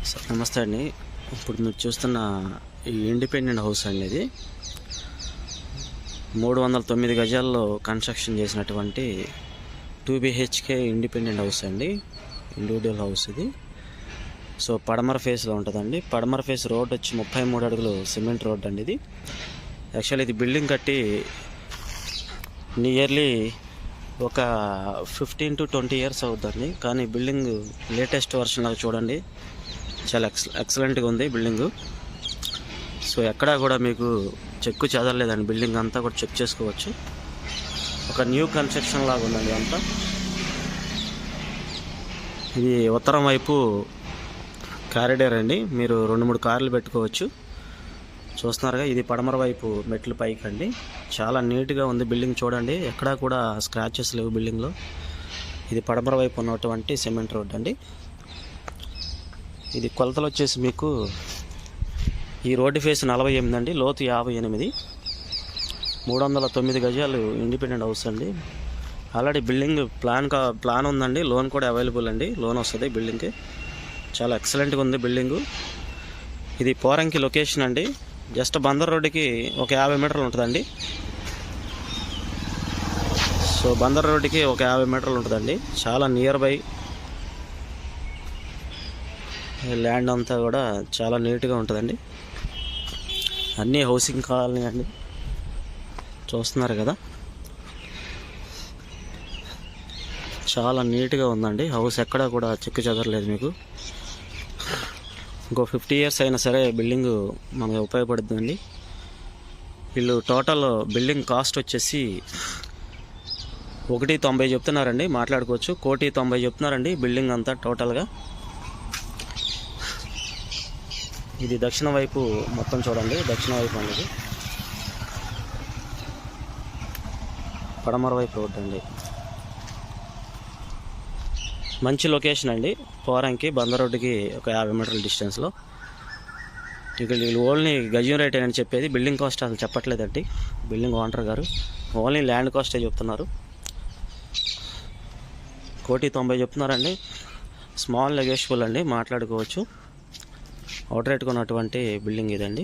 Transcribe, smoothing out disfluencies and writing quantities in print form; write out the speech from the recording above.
Sir నమస్తే అండి. ఇప్పుడు మీరు చూస్తున్న ఈ ఇండిపెండెంట్ హౌస్ అండి, ఇది 309 గజాల్లో కన్స్ట్రక్షన్ చేసినటువంటి 2 BHK ఇండిపెండెంట్ హౌస్ అండి, ఇండివిజువల్ హౌస్ ఇది. సో పడమర ఫేస్లో ఉంటుందండి. పడమర ఫేస్ రోడ్ వచ్చి 33 అడుగులు సిమెంట్ రోడ్ అండి ఇది. యాక్చువల్లీ ఇది బిల్డింగ్ కట్టి నియర్లీ ఒక 15 to 20 ఇయర్స్ అవుతుందండి. కానీ బిల్డింగ్ లేటెస్ట్ వర్షన్ లాగా చూడండి, చాలా ఎక్సలెంట్గా ఉంది బిల్డింగు. సో ఎక్కడా కూడా మీకు చెక్కు చెదరలేదండి, బిల్డింగ్ అంతా కూడా చెక్ చేసుకోవచ్చు. ఒక న్యూ కన్స్ట్రక్షన్ లాగా ఉందండి అంతా. ఇది ఉత్తరం వైపు కారిడార్ అండి, మీరు 2-3 కార్లు పెట్టుకోవచ్చు. చూస్తున్నారుగా, ఇది పడమర వైపు మెట్లు పైకి అండి. చాలా నీట్గా ఉంది బిల్డింగ్ చూడండి, ఎక్కడా కూడా స్క్రాచెస్ లేవు బిల్డింగ్లో. ఇది పడమర వైపు ఉన్నటువంటి సిమెంట్ రోడ్ అండి. ఇది కొలతలు వచ్చేసి మీకు ఈ రోడ్డు ఫేస్ 48 అండి, లోతు 58, 309 గజాలు ఇండిపెండెంట్ హౌస్ అండి. ఆల్రెడీ బిల్డింగ్ ప్లాన్ ఉందండి, లోన్ కూడా అవైలబుల్ అండి, లోన్ వస్తుంది బిల్డింగ్కి. చాలా ఎక్సలెంట్గా ఉంది బిల్డింగు. ఇది పోరంకి లొకేషన్ అండి, జస్ట్ బందర్ రోడ్డుకి ఒక 50 మీటర్లు ఉంటుందండి. సో బందర్ రోడ్డుకి ఒక 50 మీటర్లు ఉంటుందండి, చాలా నియర్ బై. ల్యాండ్ అంతా కూడా చాలా నీట్గా ఉంటుందండి, అన్నీ హౌసింగ్ కాలనీ అండి. చూస్తున్నారు కదా, చాలా నీట్గా ఉందండి హౌస్, ఎక్కడా కూడా చెక్కు చెదరలేదు మీకు. ఇంకో 50 ఇయర్స్ అయినా సరే బిల్డింగ్ మనకు ఉపయోగపడుతుందండి. వీళ్ళు టోటల్ బిల్డింగ్ కాస్ట్ వచ్చేసి 190 చెప్తున్నారండి, మాట్లాడుకోవచ్చు. 190 చెప్తున్నారండి బిల్డింగ్ అంతా టోటల్గా. ఇది దక్షిణ వైపు మొత్తం చూడండి, దక్షిణ వైపు అనేది పడమర వైపు రోడ్ అండి. మంచి లొకేషన్ అండి, పోరంకి బందర్ రోడ్డుకి ఒక 50 మీటర్ల డిస్టెన్స్లో. ఇక వీళ్ళు ఓన్లీ గజం రేట్ అని చెప్పేది, బిల్డింగ్ కాస్ట్ అసలు చెప్పట్లేదండి బిల్డింగ్ ఓనర్ గారు, ఓన్లీ ల్యాండ్ కాస్టే చెప్తున్నారు. 190 చెప్తున్నారండి, స్మాల్ నెగోషియబుల్ అండి, మాట్లాడుకోవచ్చు. అవుట్ రేట్ కొన్నటువంటి బిల్డింగ్ ఇదండి.